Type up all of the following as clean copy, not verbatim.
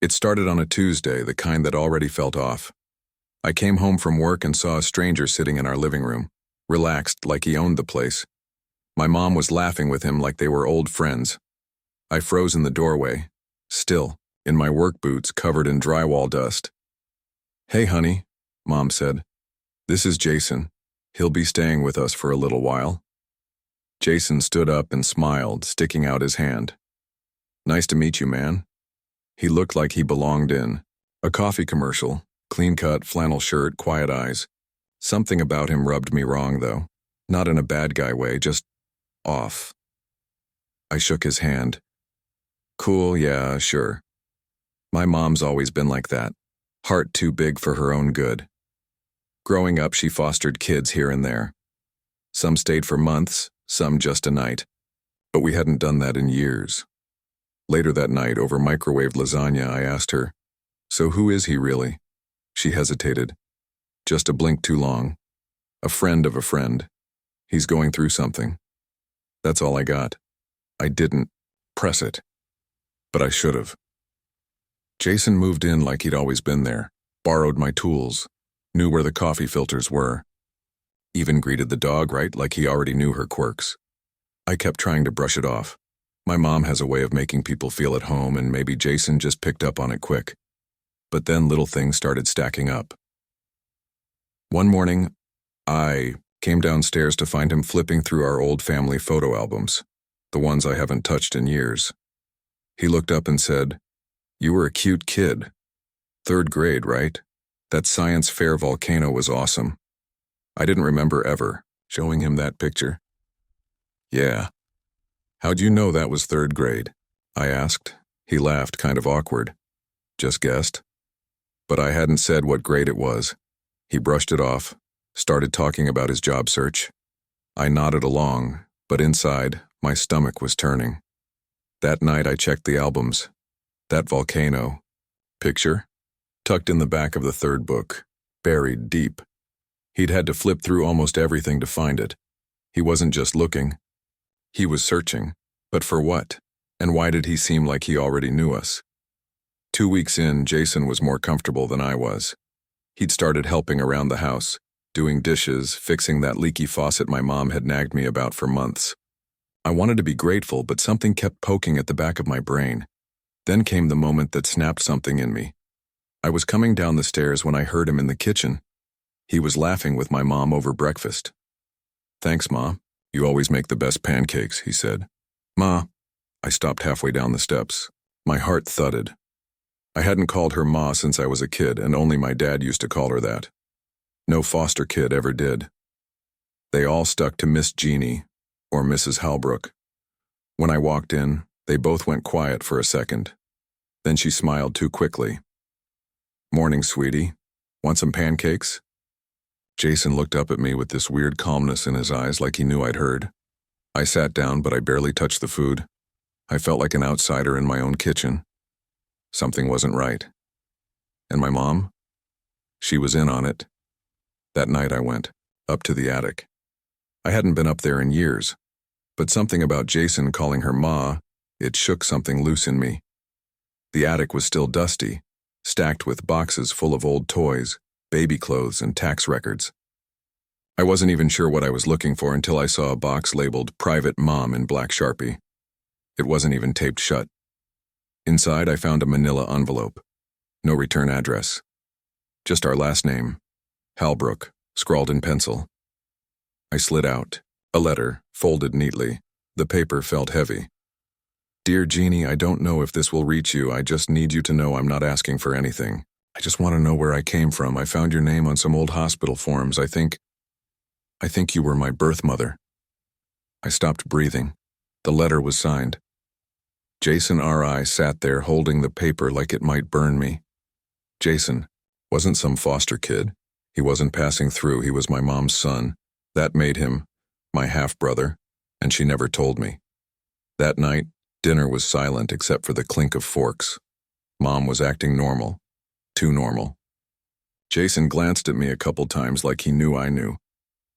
It started on a Tuesday, the kind that already felt off. I came home from work and saw a stranger sitting in our living room, relaxed like he owned the place. My mom was laughing with him like they were old friends. I froze in the doorway, still, in my work boots covered in drywall dust. "Hey, honey," Mom said. "This is Jason. He'll be staying with us for a little while." Jason stood up and smiled, sticking out his hand. "Nice to meet you, man." He looked like he belonged in a coffee commercial, clean-cut, flannel shirt, quiet eyes. Something about him rubbed me wrong, though. Not in a bad guy way, just off. I shook his hand. "Cool, yeah, sure." My mom's always been like that. Heart too big for her own good. Growing up, she fostered kids here and there. Some stayed for months, some just a night. But we hadn't done that in years. Later that night, over microwaved lasagna, I asked her, "So who is he really?" She hesitated. "Just a blink too long. A friend of a friend. He's going through something." That's all I got. I didn't press it. But I should have. Jason moved in like he'd always been there, borrowed my tools, knew where the coffee filters were. Even greeted the dog right, like he already knew her quirks. I kept trying to brush it off. My mom has a way of making people feel at home, and maybe Jason just picked up on it quick. But then little things started stacking up. One morning, I came downstairs to find him flipping through our old family photo albums, the ones I haven't touched in years. He looked up and said, "You were a cute kid. 3rd grade, right? That science fair volcano was awesome." I didn't remember ever showing him that picture. "Yeah. How'd you know that was 3rd grade?" I asked. He laughed, kind of awkward. "Just guessed." But I hadn't said what grade it was. He brushed it off, started talking about his job search. I nodded along, but inside, my stomach was turning. That night I checked the albums. That volcano picture, tucked in the back of the 3rd book, buried deep. He'd had to flip through almost everything to find it. He wasn't just looking. He was searching. But for what? And why did he seem like he already knew us? 2 weeks in, Jason was more comfortable than I was. He'd started helping around the house, doing dishes, fixing that leaky faucet my mom had nagged me about for months. I wanted to be grateful, but something kept poking at the back of my brain. Then came the moment that snapped something in me. I was coming down the stairs when I heard him in the kitchen. He was laughing with my mom over breakfast. "Thanks, Ma. You always make the best pancakes," he said. "Ma." I stopped halfway down the steps. My heart thudded. I hadn't called her Ma since I was a kid, and only my dad used to call her that. No foster kid ever did. They all stuck to Miss Jeannie or Mrs. Halbrook. When I walked in, they both went quiet for a second. Then she smiled too quickly. "Morning, sweetie. Want some pancakes?" Jason looked up at me with this weird calmness in his eyes, like he knew I'd heard. I sat down, but I barely touched the food. I felt like an outsider in my own kitchen. Something wasn't right. And my mom? She was in on it. That night I went up to the attic. I hadn't been up there in years, but something about Jason calling her Ma, it shook something loose in me. The attic was still dusty, stacked with boxes full of old toys, baby clothes, and tax records. I wasn't even sure what I was looking for until I saw a box labeled Private Mom in black Sharpie. It wasn't even taped shut. Inside, I found a manila envelope. No return address. Just our last name, Halbrook, scrawled in pencil. I slid out. A letter, folded neatly. The paper felt heavy. "Dear Jeannie, I don't know if this will reach you. I just need you to know I'm not asking for anything. I just want to know where I came from. I found your name on some old hospital forms. I think you were my birth mother." I stopped breathing. The letter was signed. Jason R.I. sat there holding the paper like it might burn me. Jason wasn't some foster kid. He wasn't passing through. He was my mom's son. That made him my half-brother, and she never told me. That night, dinner was silent except for the clink of forks. Mom was acting normal. Too normal. Jason glanced at me a couple times like he knew I knew.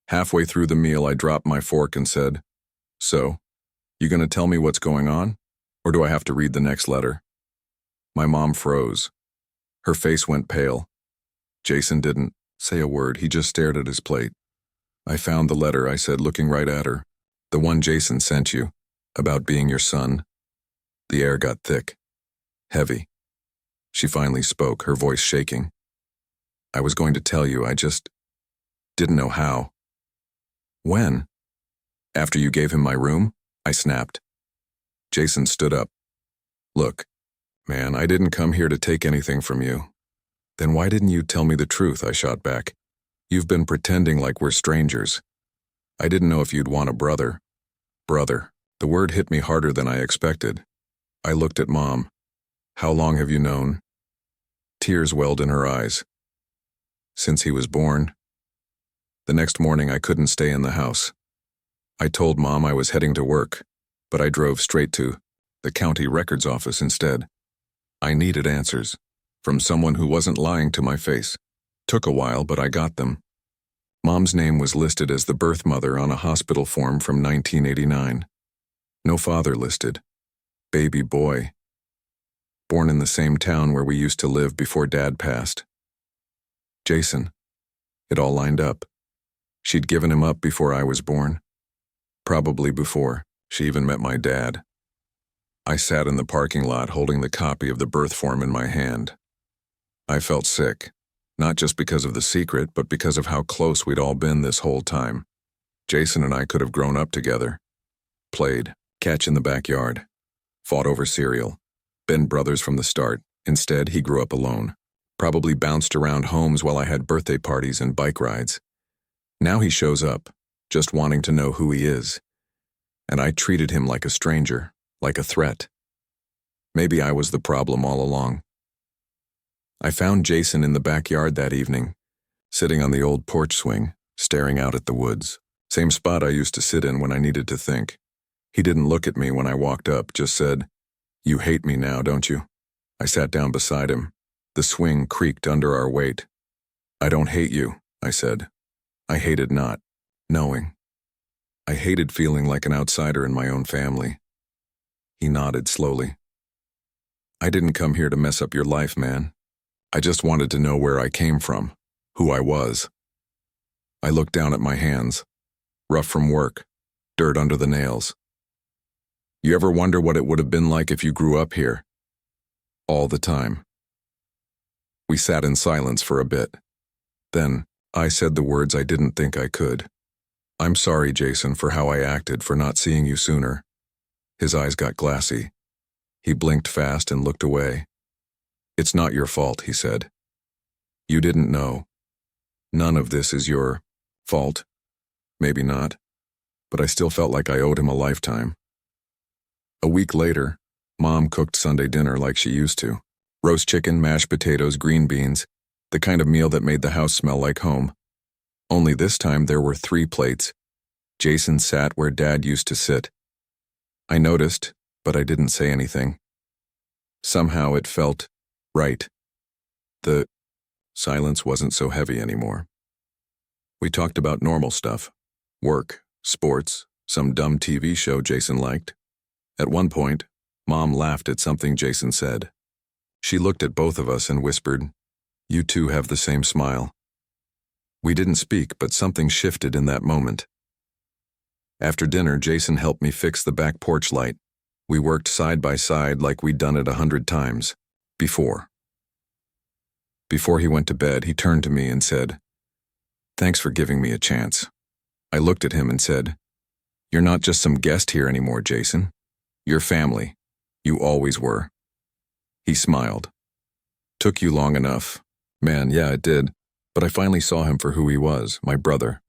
Halfway through the meal, I dropped my fork and said, "So, you gonna tell me what's going on? Or do I have to read the next letter?" My mom froze. Her face went pale. Jason didn't say a word, he just stared at his plate. I found the letter, I said, looking right at her. The one Jason sent you, about being your son. The air got thick, heavy. She finally spoke, her voice shaking. I was going to tell you, I just didn't know how. When? After you gave him my room? I snapped. Jason stood up. Look, man, I didn't come here to take anything from you. Then why didn't you tell me the truth? I shot back. You've been pretending like we're strangers. I didn't know if you'd want a brother. Brother. The word hit me harder than I expected. I looked at Mom. How long have you known? Tears welled in her eyes. Since he was born. The next morning I couldn't stay in the house. I told Mom I was heading to work, but I drove straight to the county records office instead. I needed answers, from someone who wasn't lying to my face. Took a while, but I got them. Mom's name was listed as the birth mother on a hospital form from 1989. No father listed. Baby boy. Born in the same town where we used to live before Dad passed. Jason. It all lined up. She'd given him up before I was born. Probably before she even met my dad. I sat in the parking lot holding the copy of the birth form in my hand. I felt sick, not just because of the secret, but because of how close we'd all been this whole time. Jason and I could have grown up together. Played catch in the backyard. Fought over cereal. Been brothers from the start. Instead, he grew up alone. Probably bounced around homes while I had birthday parties and bike rides. Now he shows up, just wanting to know who he is. And I treated him like a stranger, like a threat. Maybe I was the problem all along. I found Jason in the backyard that evening, sitting on the old porch swing, staring out at the woods. Same spot I used to sit in when I needed to think. He didn't look at me when I walked up, just said, "You hate me now, don't you?" I sat down beside him. The swing creaked under our weight. "I don't hate you," I said. I hated not knowing. I hated feeling like an outsider in my own family. He nodded slowly. "I didn't come here to mess up your life, man. I just wanted to know where I came from, who I was." I looked down at my hands, rough from work, dirt under the nails. "You ever wonder what it would have been like if you grew up here?" "All the time." We sat in silence for a bit. Then, I said the words I didn't think I could. "I'm sorry, Jason, for how I acted, for not seeing you sooner." His eyes got glassy. He blinked fast and looked away. "It's not your fault," he said. "You didn't know. None of this is your fault. Maybe not, but I still felt like I owed him a lifetime." A week later, Mom cooked Sunday dinner like she used to. Roast chicken, mashed potatoes, green beans, the kind of meal that made the house smell like home. Only this time there were 3 plates. Jason sat where Dad used to sit. I noticed, but I didn't say anything. Somehow it felt right. The silence wasn't so heavy anymore. We talked about normal stuff. Work, sports, some dumb TV show Jason liked. At one point, Mom laughed at something Jason said. She looked at both of us and whispered, "You two have the same smile." We didn't speak, but something shifted in that moment. After dinner, Jason helped me fix the back porch light. We worked side by side like we'd done it 100 times before. Before he went to bed, he turned to me and said, "Thanks for giving me a chance." I looked at him and said, "You're not just some guest here anymore, Jason. You're family. You always were." He smiled. "Took you long enough." "Man, yeah, it did. But I finally saw him for who he was, my brother.